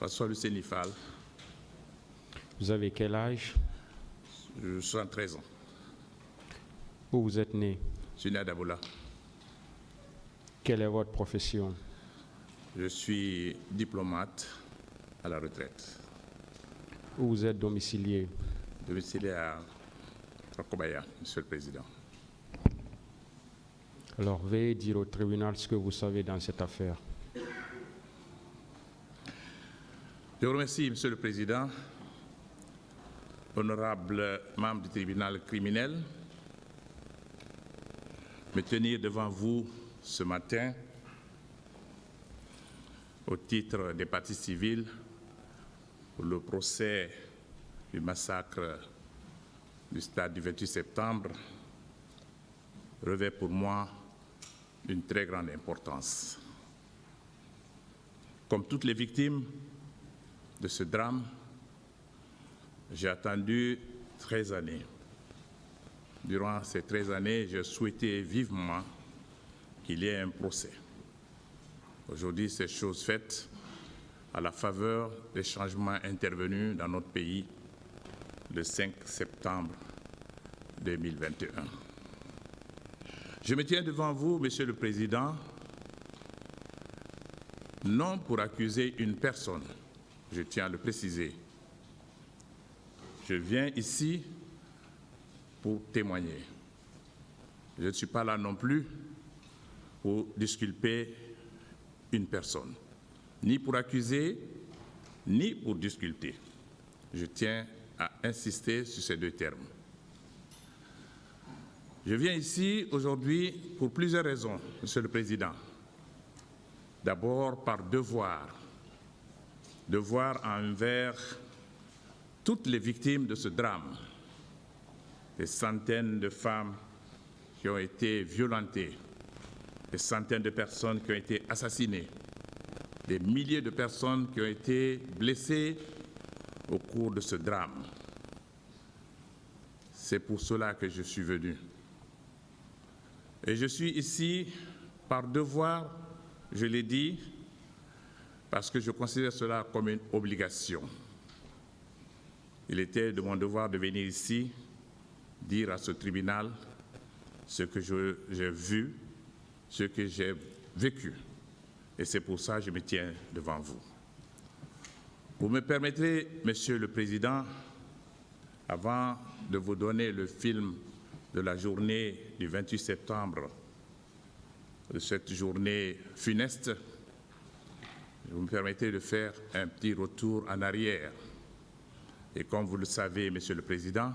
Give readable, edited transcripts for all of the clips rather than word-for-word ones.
François Lucien Fall. Vous avez quel âge? Je suis 13 ans. Où vous êtes né? Je suis né à Dabola. Quelle est votre profession? Je suis diplomate à la retraite. Où vous êtes domicilié? Domicilié à Kobaya, Monsieur le Président. Alors, veuillez dire au tribunal ce que vous savez dans cette affaire. Je vous remercie, Monsieur le Président, honorable membre du tribunal criminel, me tenir devant vous ce matin au titre des parties civiles pour le procès du massacre du stade du 28 septembre revêt pour moi une très grande importance. Comme toutes les victimes de ce drame, j'ai attendu 13 années. Durant ces 13 années, j'ai souhaité vivement qu'il y ait un procès. Aujourd'hui, c'est chose faite à la faveur des changements intervenus dans notre pays le 5 septembre 2021. Je me tiens devant vous, Monsieur le Président, non pour accuser une personne, je tiens à le préciser. Je viens ici pour témoigner. Je ne suis pas là non plus pour disculper une personne, ni pour accuser, ni pour disculper. Je tiens à insister sur ces deux termes. Je viens ici aujourd'hui pour plusieurs raisons, Monsieur le Président. D'abord par devoir envers toutes les victimes de ce drame, des centaines de femmes qui ont été violentées, des centaines de personnes qui ont été assassinées, des milliers de personnes qui ont été blessées au cours de ce drame. C'est pour cela que je suis venu. Et je suis ici par devoir, je l'ai dit, parce que je considère cela comme une obligation. Il était de mon devoir de venir ici dire à ce tribunal ce que j'ai vu, ce que j'ai vécu. Et c'est pour ça que je me tiens devant vous. Vous me permettrez, Monsieur le Président, avant de vous donner le film de la journée du 28 septembre, de cette journée funeste, vous me permettez de faire un petit retour en arrière. Et comme vous le savez, Monsieur le Président,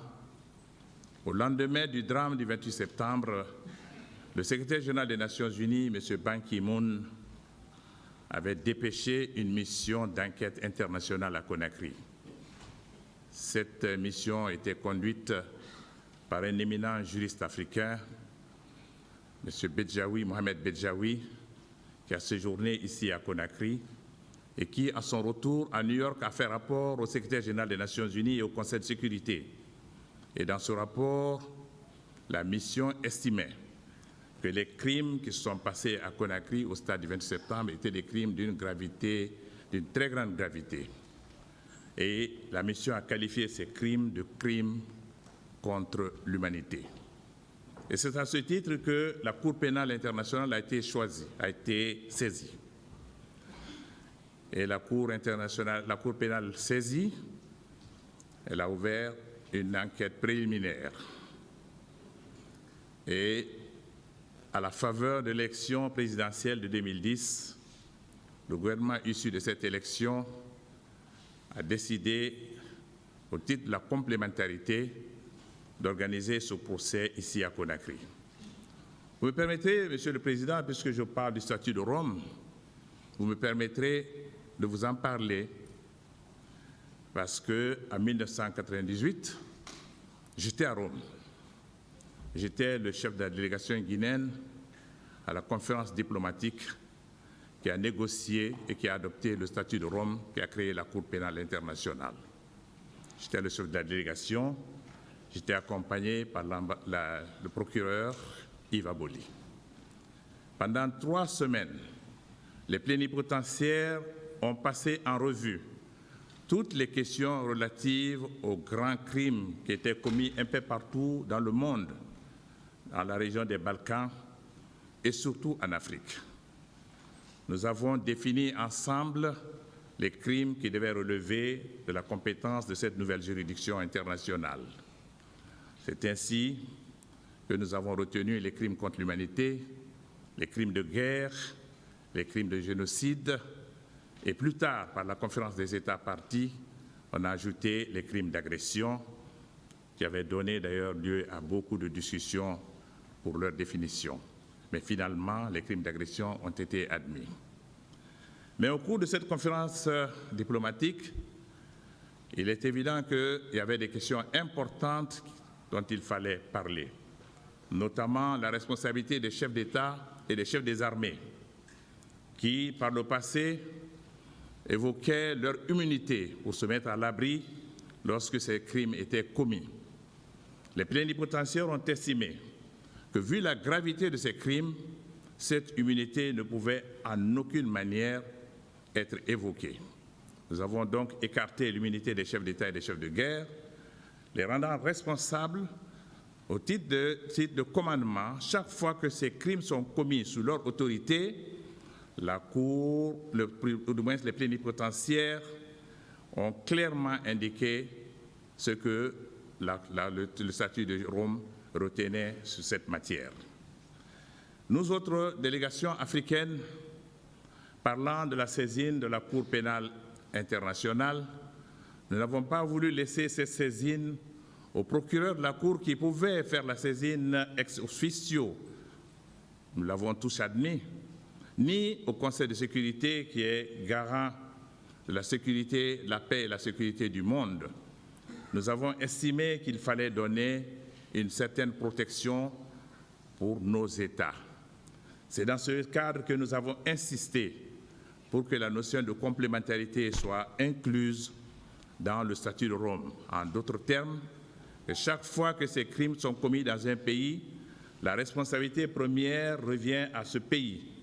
au lendemain du drame du 28 septembre, le secrétaire général des Nations Unies, M. Ban Ki-moon, avait dépêché une mission d'enquête internationale à Conakry. Cette mission était conduite par un éminent juriste africain, M. Bedjaoui, Mohamed Bedjaoui, qui a séjourné ici à Conakry et qui, à son retour à New York, a fait rapport au secrétaire général des Nations Unies et au Conseil de sécurité. Et dans ce rapport, la mission estimait que les crimes qui se sont passés à Conakry au stade du 28 septembre étaient des crimes d'une gravité, d'une très grande gravité. Et la mission a qualifié ces crimes de crimes contre l'humanité. Et c'est à ce titre que la Cour pénale internationale a été choisie, a été saisie. Et la Cour pénale saisie, elle a ouvert une enquête préliminaire. Et à la faveur de l'élection présidentielle de 2010, le gouvernement issu de cette élection a décidé, au titre de la complémentarité, d'organiser ce procès ici à Conakry. Vous me permettrez, Monsieur le Président, puisque je parle du statut de Rome, vous me permettrez de vous en parler parce qu'en 1998, j'étais à Rome. J'étais le chef de la délégation guinéenne à la conférence diplomatique qui a négocié et qui a adopté le statut de Rome qui a créé la Cour pénale internationale. J'étais le chef de la délégation, j'étais accompagné par le procureur Yves Aboli. Pendant 3 semaines, les plénipotentiaires ont passé en revue toutes les questions relatives aux grands crimes qui étaient commis un peu partout dans le monde, dans la région des Balkans et surtout en Afrique. Nous avons défini ensemble les crimes qui devaient relever de la compétence de cette nouvelle juridiction internationale. C'est ainsi que nous avons retenu les crimes contre l'humanité, les crimes de guerre, les crimes de génocide, et plus tard, par la conférence des États parties, on a ajouté les crimes d'agression, qui avaient donné d'ailleurs lieu à beaucoup de discussions pour leur définition. Mais finalement, les crimes d'agression ont été admis. Mais au cours de cette conférence diplomatique, il est évident qu'il y avait des questions importantes dont il fallait parler, notamment la responsabilité des chefs d'État et des chefs des armées, qui, par le passé, évoquaient leur immunité pour se mettre à l'abri lorsque ces crimes étaient commis. Les plénipotentiaires ont estimé que, vu la gravité de ces crimes, cette immunité ne pouvait en aucune manière être évoquée. Nous avons donc écarté l'immunité des chefs d'État et des chefs de guerre, les rendant responsables au titre de commandement chaque fois que ces crimes sont commis sous leur autorité. La Cour, ou du moins les plénipotentiaires, ont clairement indiqué ce que le statut de Rome retenait sur cette matière. Nous autres délégations africaines, parlant de la saisine de la Cour pénale internationale, nous n'avons pas voulu laisser cette saisine au procureur de la Cour qui pouvait faire la saisine ex officio, nous l'avons tous admis, ni au Conseil de sécurité qui est garant de la sécurité, la paix et la sécurité du monde. Nous avons estimé qu'il fallait donner une certaine protection pour nos États. C'est dans ce cadre que nous avons insisté pour que la notion de complémentarité soit incluse dans le statut de Rome. En d'autres termes, que chaque fois que ces crimes sont commis dans un pays, la responsabilité première revient à ce pays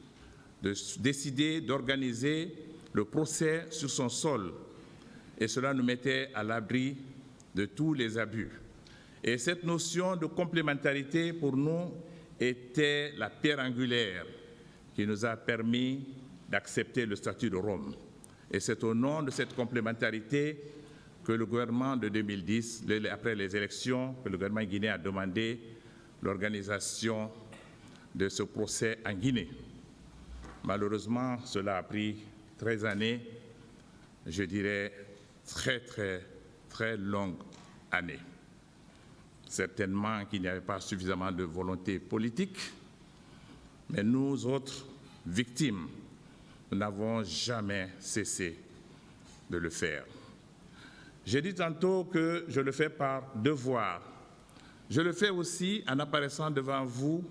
de décider d'organiser le procès sur son sol. Et cela nous mettait à l'abri de tous les abus. Et cette notion de complémentarité, pour nous, était la pierre angulaire qui nous a permis d'accepter le statut de Rome. Et c'est au nom de cette complémentarité que le gouvernement de 2010, après les élections, que le gouvernement guinéen a demandé l'organisation de ce procès en Guinée. Malheureusement, cela a pris 13 années, je dirais très longues années. Certainement qu'il n'y avait pas suffisamment de volonté politique, mais nous autres victimes, nous n'avons jamais cessé de le faire. J'ai dit tantôt que je le fais par devoir. Je le fais aussi en apparaissant devant vous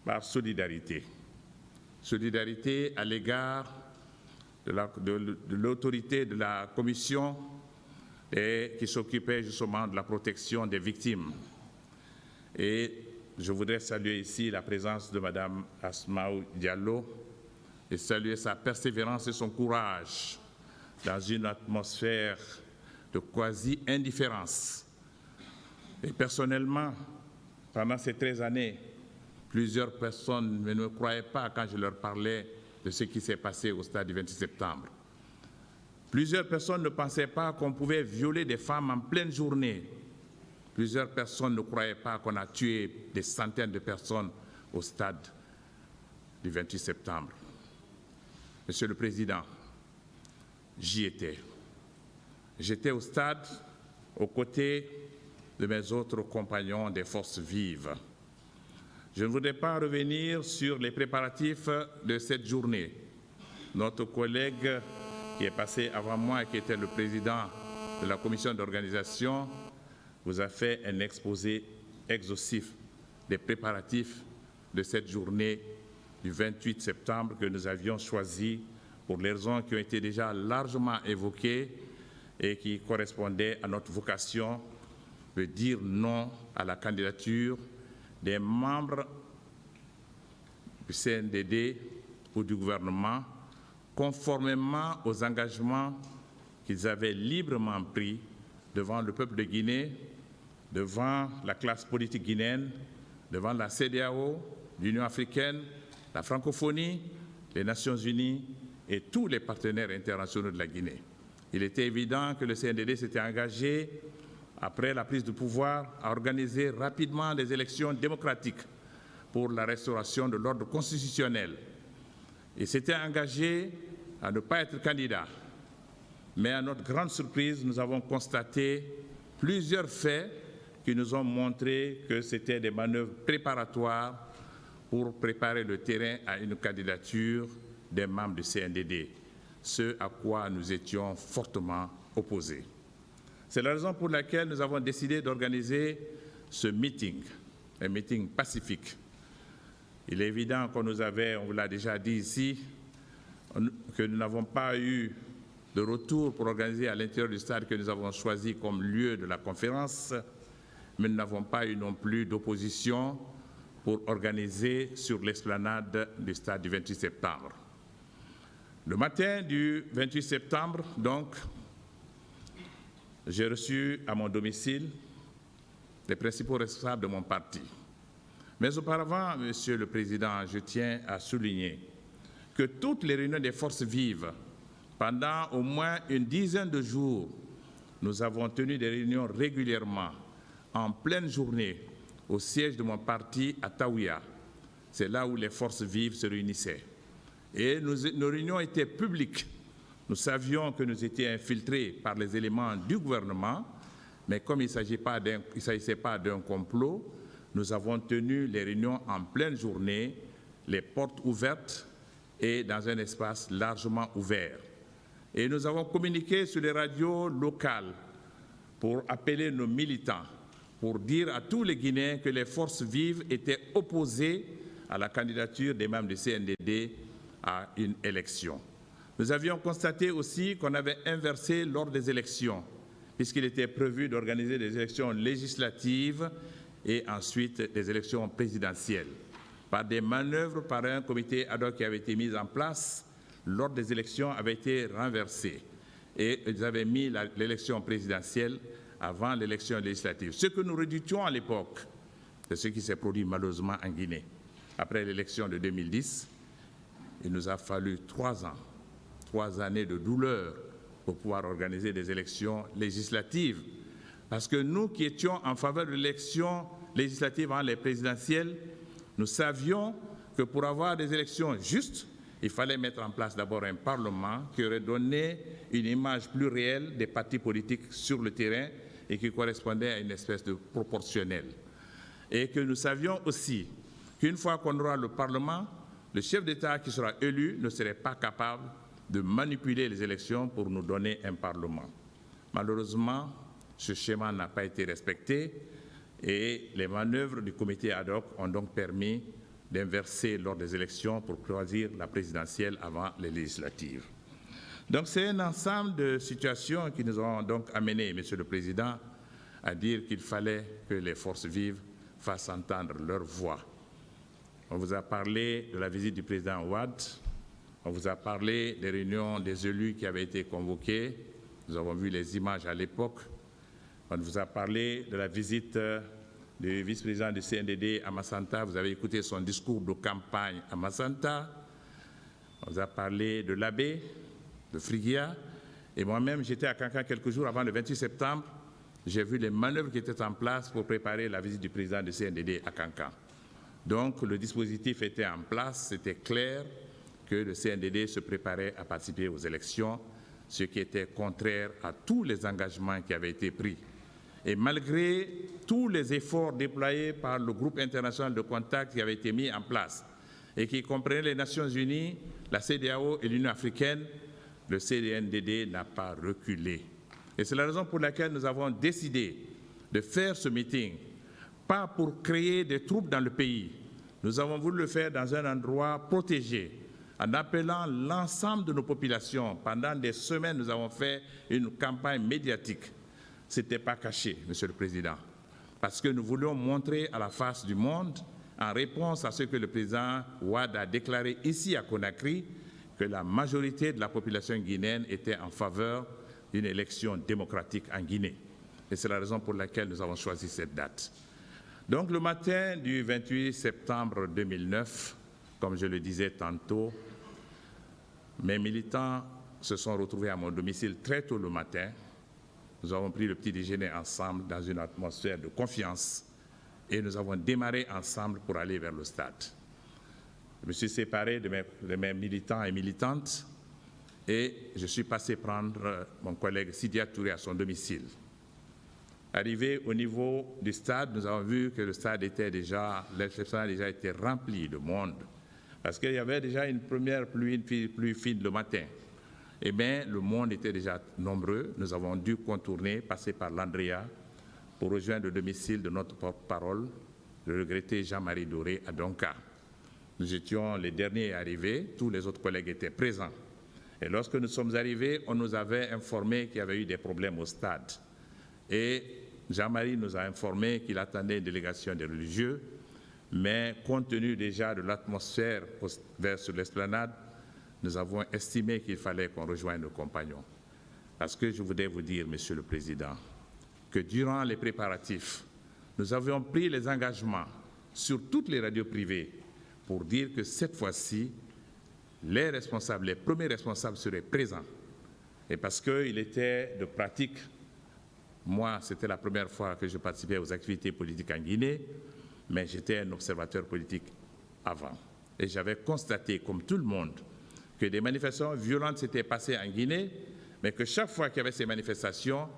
par solidarité. Solidarité à l'égard de l'autorité de la commission qui s'occupait justement de la protection des victimes. Et je voudrais saluer ici la présence de Mme Asmaou Diallo et saluer sa persévérance et son courage dans une atmosphère de quasi-indifférence. Et personnellement, pendant ces 13 années, plusieurs personnes ne me croyaient pas quand je leur parlais de ce qui s'est passé au stade du 26 septembre. Plusieurs personnes ne pensaient pas qu'on pouvait violer des femmes en pleine journée. Plusieurs personnes ne croyaient pas qu'on a tué des centaines de personnes au stade du 28 septembre. Monsieur le Président, j'y étais. J'étais au stade aux côtés de mes autres compagnons des forces vives. Je ne voudrais pas revenir sur les préparatifs de cette journée. Notre collègue qui est passé avant moi et qui était le président de la commission d'organisation vous a fait un exposé exhaustif des préparatifs de cette journée du 28 septembre que nous avions choisi pour les raisons qui ont été déjà largement évoquées et qui correspondaient à notre vocation de dire non à la candidature des membres du CNDD ou du gouvernement, conformément aux engagements qu'ils avaient librement pris devant le peuple de Guinée, devant la classe politique guinéenne, devant la CEDEAO, l'Union africaine, la francophonie, les Nations unies et tous les partenaires internationaux de la Guinée. Il était évident que le CNDD s'était engagé, après la prise de pouvoir, à organiser rapidement des élections démocratiques pour la restauration de l'ordre constitutionnel. Il s'était engagé à ne pas être candidat. Mais à notre grande surprise, nous avons constaté plusieurs faits qui nous ont montré que c'était des manœuvres préparatoires pour préparer le terrain à une candidature des membres du CNDD, ce à quoi nous étions fortement opposés. C'est la raison pour laquelle nous avons décidé d'organiser ce meeting, un meeting pacifique. Il est évident qu'on nous avait, on vous l'a déjà dit ici, que nous n'avons pas eu de retour pour organiser à l'intérieur du stade que nous avons choisi comme lieu de la conférence, mais nous n'avons pas eu non plus d'opposition pour organiser sur l'esplanade du stade du 28 septembre. Le matin du 28 septembre, donc, j'ai reçu à mon domicile les principaux responsables de mon parti. Mais auparavant, Monsieur le Président, je tiens à souligner que toutes les réunions des forces vives, pendant au moins une dizaine de jours, nous avons tenu des réunions régulièrement, en pleine journée, au siège de mon parti à Taouya. C'est là où les forces vives se réunissaient. Et nos réunions étaient publiques. Nous savions que nous étions infiltrés par les éléments du gouvernement, mais comme il ne s'agissait pas d'un complot, nous avons tenu les réunions en pleine journée, les portes ouvertes et dans un espace largement ouvert. Et nous avons communiqué sur les radios locales pour appeler nos militants, pour dire à tous les Guinéens que les forces vives étaient opposées à la candidature des membres du CNDD à une élection. Nous avions constaté aussi qu'on avait inversé l'ordre des élections, puisqu'il était prévu d'organiser des élections législatives et ensuite des élections présidentielles. Par des manœuvres par un comité ad hoc qui avait été mis en place, l'ordre des élections avait été renversé et ils avaient mis l'élection présidentielle avant l'élection législative. Ce que nous redoutions à l'époque, c'est ce qui s'est produit malheureusement en Guinée. Après l'élection de 2010, il nous a fallu 3 ans, 3 années de douleur pour pouvoir organiser des élections législatives. Parce que nous qui étions en faveur de l'élection législative avant les présidentielles, nous savions que pour avoir des élections justes, il fallait mettre en place d'abord un Parlement qui aurait donné une image plus réelle des partis politiques sur le terrain et qui correspondait à une espèce de proportionnel. Et que nous savions aussi qu'une fois qu'on aura le Parlement, le chef d'État qui sera élu ne serait pas capable de manipuler les élections pour nous donner un Parlement. Malheureusement, ce schéma n'a pas été respecté et les manœuvres du comité ad hoc ont donc permis d'inverser l'ordre des élections pour choisir la présidentielle avant les législatives. Donc c'est un ensemble de situations qui nous ont donc amené, Monsieur le Président, à dire qu'il fallait que les forces vives fassent entendre leur voix. On vous a parlé de la visite du président Ouad, on vous a parlé des réunions des élus qui avaient été convoquées, nous avons vu les images à l'époque. On vous a parlé de la visite du vice-président du CNDD à Massanta. Vous avez écouté son discours de campagne à Massanta. On vous a parlé de l'abbé, de Frigia. Et moi-même, j'étais à Kankan quelques jours avant le 28 septembre. J'ai vu les manœuvres qui étaient en place pour préparer la visite du président du CNDD à Kankan. Donc, le dispositif était en place. C'était clair que le CNDD se préparait à participer aux élections, ce qui était contraire à tous les engagements qui avaient été pris. Et malgré tous les efforts déployés par le groupe international de contact qui avait été mis en place et qui comprenait les Nations unies, la CEDEAO et l'Union africaine, le CNDD n'a pas reculé. Et c'est la raison pour laquelle nous avons décidé de faire ce meeting, pas pour créer des troubles dans le pays. Nous avons voulu le faire dans un endroit protégé, en appelant l'ensemble de nos populations. Pendant des semaines, nous avons fait une campagne médiatique. Ce n'était pas caché, Monsieur le Président, parce que nous voulions montrer à la face du monde, en réponse à ce que le président Ouad a déclaré ici à Conakry, que la majorité de la population guinéenne était en faveur une élection démocratique en Guinée. Et c'est la raison pour laquelle nous avons choisi cette date. Donc le matin du 28 septembre 2009, comme je le disais tantôt, mes militants se sont retrouvés à mon domicile très tôt le matin. Nous avons pris le petit déjeuner ensemble dans une atmosphère de confiance et nous avons démarré ensemble pour aller vers le stade. Je me suis séparé de mes militants et militantes et je suis passé prendre mon collègue Sidia Touré à son domicile. Arrivé au niveau du stade, nous avons vu que le stade était déjà, l'inscription a déjà été remplie de monde parce qu'il y avait déjà une première pluie fine le matin. Eh bien, le monde était déjà nombreux. Nous avons dû contourner, passer par l'Andrea pour rejoindre le domicile de notre porte-parole, le regretté Jean-Marie Doré à Donka. Nous étions les derniers arrivés, tous les autres collègues étaient présents. Et lorsque nous sommes arrivés, on nous avait informé qu'il y avait eu des problèmes au stade. Et Jean-Marie nous a informé qu'il attendait une délégation des religieux, mais compte tenu déjà de l'atmosphère vers sur l'esplanade, nous avons estimé qu'il fallait qu'on rejoigne nos compagnons. Parce que je voudrais vous dire, Monsieur le Président, que durant les préparatifs, nous avions pris les engagements sur toutes les radios privées pour dire que cette fois-ci, les premiers responsables seraient présents. Et parce qu'il était de pratique, moi, c'était la première fois que je participais aux activités politiques en Guinée, mais j'étais un observateur politique avant. Et j'avais constaté, comme tout le monde, que des manifestations violentes s'étaient passées en Guinée, mais que chaque fois qu'il y avait ces manifestations,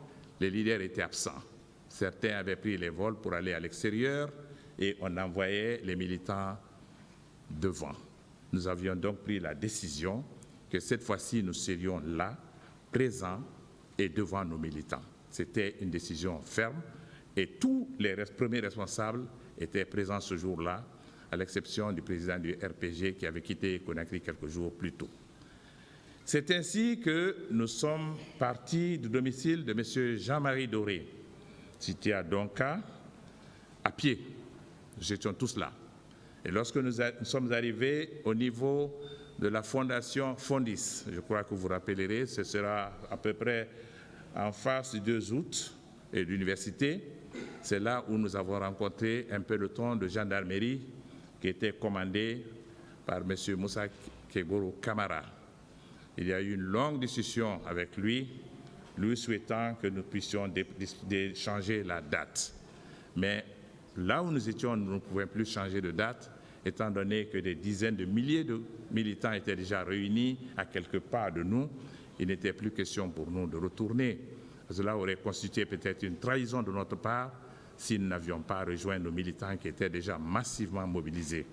les leaders étaient absents. Certains avaient pris les vols pour aller à l'extérieur et on envoyait les militants devant. Nous avions donc pris la décision que cette fois-ci, nous serions là, présents et devant nos militants. C'était une décision ferme et tous les premiers responsables étaient présents ce jour-là, à l'exception du président du RPG qui avait quitté Conakry quelques jours plus tôt. C'est ainsi que nous sommes partis du domicile de M. Jean-Marie Doré, situé à Donka, à pied. Nous étions tous là. Et lorsque nous sommes arrivés au niveau de la fondation Fondis, je crois que vous vous rappellerez, ce sera à peu près en face du 2 août et de l'université, c'est là où nous avons rencontré un peloton de gendarmerie qui était commandé par M. Moussa Kegoro Kamara. Il y a eu une longue discussion avec lui souhaitant que nous puissions changer la date. Mais là où nous étions, nous ne pouvions plus changer de date, étant donné que des dizaines de milliers de militants étaient déjà réunis à quelque part de nous. Il n'était plus question pour nous de retourner. Cela aurait constitué peut-être une trahison de notre part si nous n'avions pas rejoint nos militants qui étaient déjà massivement mobilisés.